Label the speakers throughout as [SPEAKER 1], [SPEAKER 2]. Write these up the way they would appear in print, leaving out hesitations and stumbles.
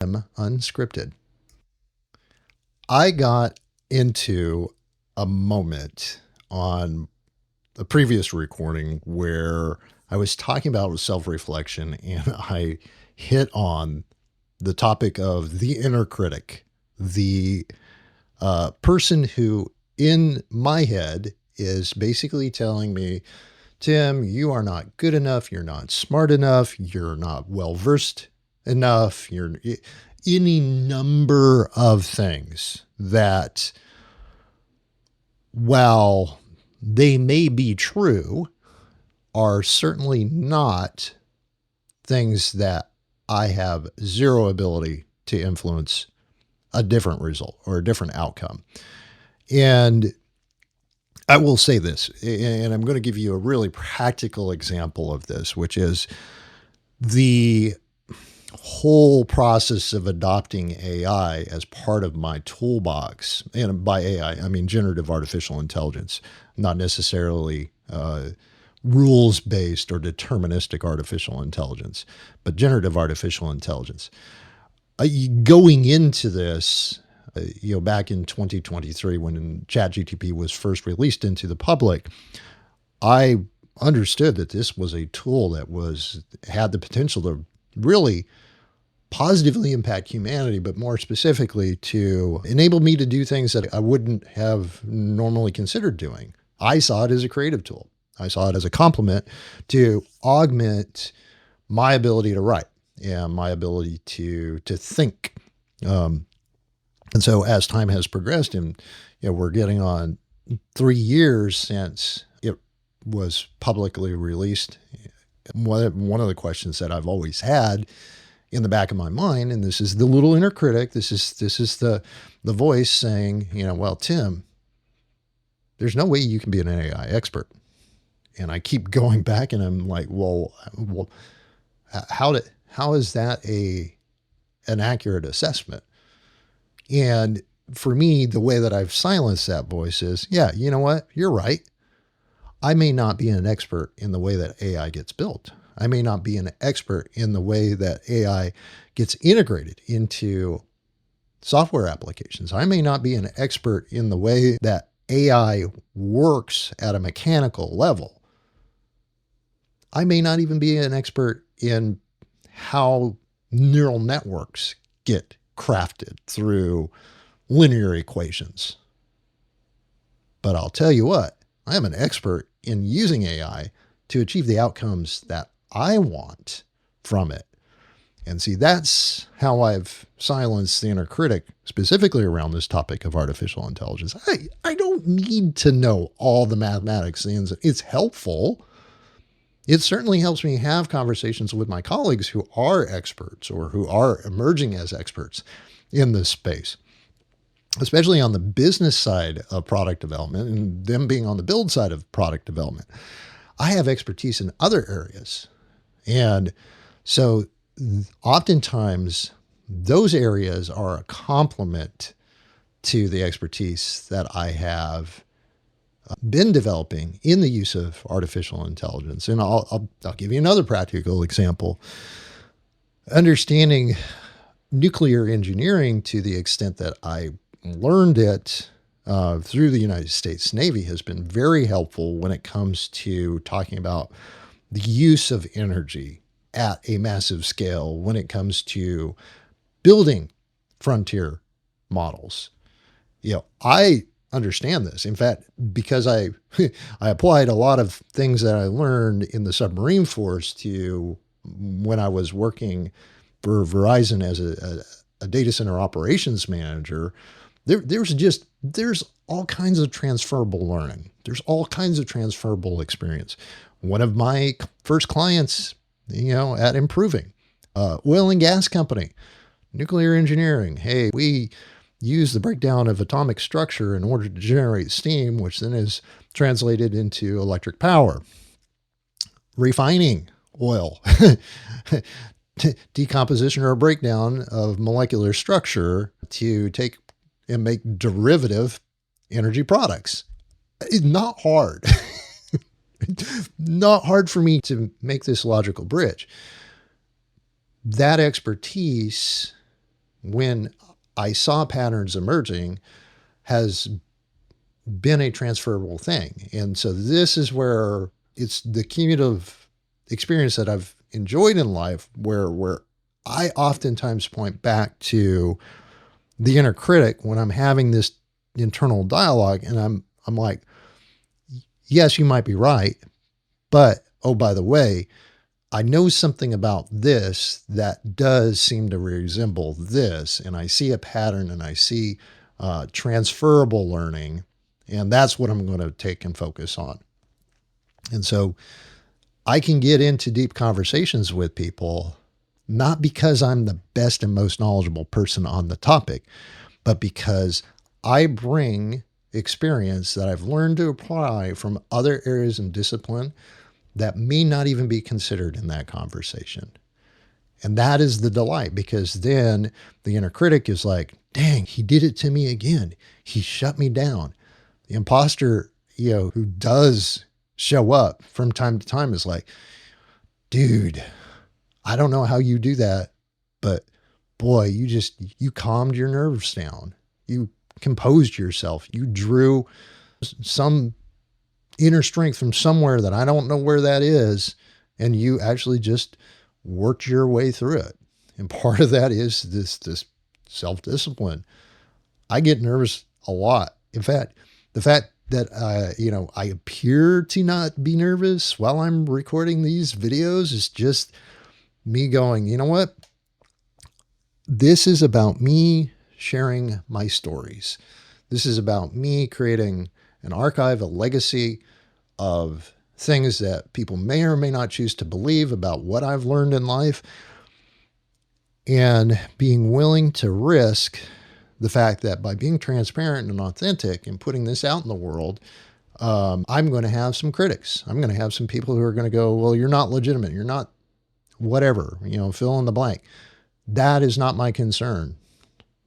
[SPEAKER 1] Unscripted. I got into a moment on a previous recording where I was talking about self-reflection and I hit on the topic of the inner critic, the person who in my head is basically telling me, Tim, you are not good enough. You're not smart enough. You're not well versed enough. You're any number of things that, while they may be true, are certainly not things that I have zero ability to influence a different result or a different outcome. And I will say this, and I'm going to give you a really practical example of this, which is the whole process of adopting AI as part of my toolbox. And by AI, I mean generative artificial intelligence, not necessarily rules-based or deterministic artificial intelligence, but generative artificial intelligence. Going into this, back in 2023, when ChatGPT was first released into the public, I understood that this was a tool that had the potential to really positively impact humanity, but more specifically to enable me to do things that I wouldn't have normally considered doing. I saw it as a creative tool. I saw it as a complement to augment my ability to write and my ability to think. And so as time has progressed, and we're getting on 3 years since it was publicly released, one of the questions that I've always had in the back of my mind, and this is the little inner critic, this is the voice saying, well, Tim, there's no way you can be an AI expert. And I keep going back and I'm like, well, how is that an accurate assessment? And for me, the way that I've silenced that voice is, yeah, you know what? You're right. I may not be an expert in the way that AI gets built. I may not be an expert in the way that AI gets integrated into software applications. I may not be an expert in the way that AI works at a mechanical level. I may not even be an expert in how neural networks get crafted through linear equations. But I'll tell you what, I am an expert in using AI to achieve the outcomes that I want from it. And see, that's how I've silenced the inner critic, specifically around this topic of artificial intelligence. I don't need to know all the mathematics. It's helpful. It certainly helps me have conversations with my colleagues who are experts or who are emerging as experts in this space, especially on the business side of product development and them being on the build side of product development. I have expertise in other areas. And so oftentimes those areas are a complement to the expertise that I have been developing in the use of artificial intelligence. And I'll give you another practical example. Understanding nuclear engineering to the extent that I learned it through the United States Navy has been very helpful when it comes to talking about the use of energy at a massive scale, when it comes to building frontier models. I understand this. In fact, because I applied a lot of things that I learned in the submarine force to when I was working for Verizon as a data center operations manager. There's all kinds of transferable learning. There's all kinds of transferable experience. One of my first clients, at Improving, oil and gas company, nuclear engineering. Hey, we use the breakdown of atomic structure in order to generate steam, which then is translated into electric power. Refining oil, decomposition or breakdown of molecular structure to take and make derivative energy products. It's not hard. Not hard for me to make this logical bridge. That expertise when I saw patterns emerging has been a transferable thing. And so this is where it's the cumulative experience that I've enjoyed in life where I oftentimes point back to the inner critic when I'm having this internal dialogue, and I'm like, yes, you might be right, but oh, by the way, I know something about this that does seem to resemble this, and I see a pattern, and I see transferable learning, and that's what I'm going to take and focus on. And so I can get into deep conversations with people, not because I'm the best and most knowledgeable person on the topic, but because I bring experience that I've learned to apply from other areas and discipline that may not even be considered in that conversation. And that is the delight, because then the inner critic is like, dang, he did it to me again. He shut me down. The imposter, who does show up from time to time is like, dude, I don't know how you do that, but boy, you calmed your nerves down. You composed yourself. You drew some inner strength from somewhere that I don't know where that is. And you actually just worked your way through it. And part of that is this self-discipline. I get nervous a lot. In fact, the fact that, I appear to not be nervous while I'm recording these videos is just me going, you know what? This is about me sharing my stories. This is about me creating an archive, a legacy of things that people may or may not choose to believe about what I've learned in life, and being willing to risk the fact that by being transparent and authentic and putting this out in the world, I'm going to have some critics. I'm going to have some people who are going to go, well, you're not legitimate. You're not whatever, fill in the blank. That is not my concern.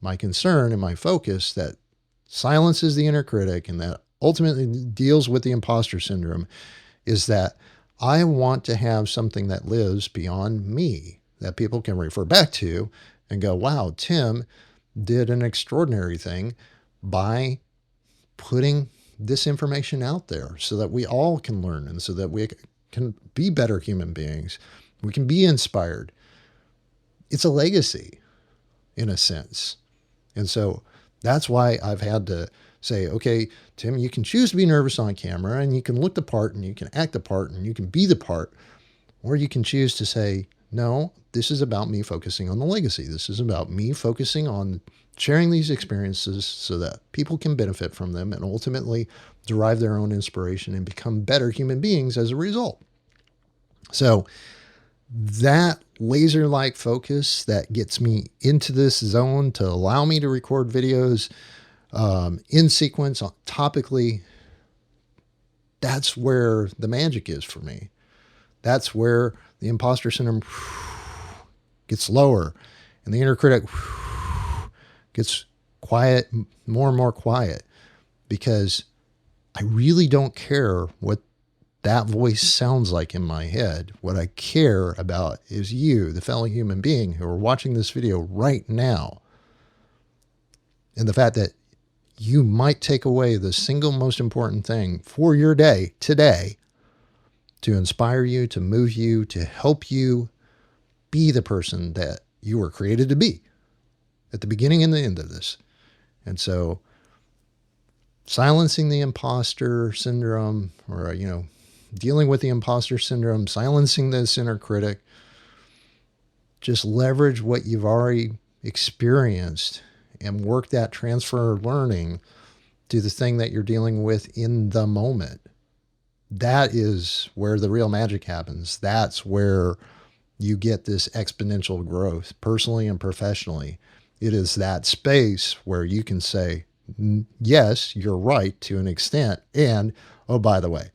[SPEAKER 1] My concern and my focus that silences the inner critic and that ultimately deals with the imposter syndrome is that I want to have something that lives beyond me that people can refer back to and go, wow, Tim did an extraordinary thing by putting this information out there so that we all can learn and so that we can be better human beings. We can be inspired. It's a legacy in a sense. And so that's why I've had to say, okay, Tim, you can choose to be nervous on camera and you can look the part and you can act the part and you can be the part, or you can choose to say, no, this is about me focusing on the legacy. This is about me focusing on sharing these experiences so that people can benefit from them and ultimately derive their own inspiration and become better human beings as a result. So that laser-like focus that gets me into this zone to allow me to record videos in sequence, topically, that's where the magic is for me. That's where the imposter syndrome gets lower and the inner critic gets quiet, more and more quiet, because I really don't care what that voice sounds like in my head. What I care about is you, the fellow human being who are watching this video right now. And the fact that you might take away the single most important thing for your day today to inspire you, to move you, to help you be the person that you were created to be at the beginning and the end of this. And so silencing the imposter syndrome, or, dealing with the imposter syndrome, silencing this inner critic, just leverage what you've already experienced and work that transfer learning to the thing that you're dealing with in the moment. That is where the real magic happens. That's where you get this exponential growth, personally and professionally. It is that space where you can say, yes, you're right to an extent. And, oh, by the way,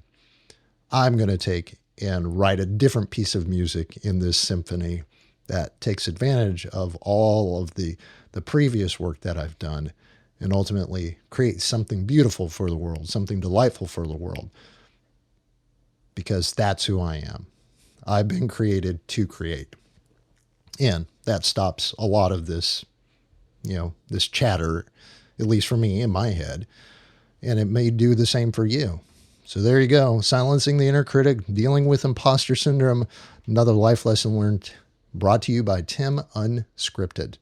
[SPEAKER 1] I'm going to take and write a different piece of music in this symphony that takes advantage of all of the previous work that I've done and ultimately create something beautiful for the world, something delightful for the world, because that's who I am. I've been created to create. And that stops a lot of this this chatter, at least for me in my head, and it may do the same for you. So there you go. Silencing the inner critic, dealing with imposter syndrome, another life lesson learned, brought to you by Tim Unscripted.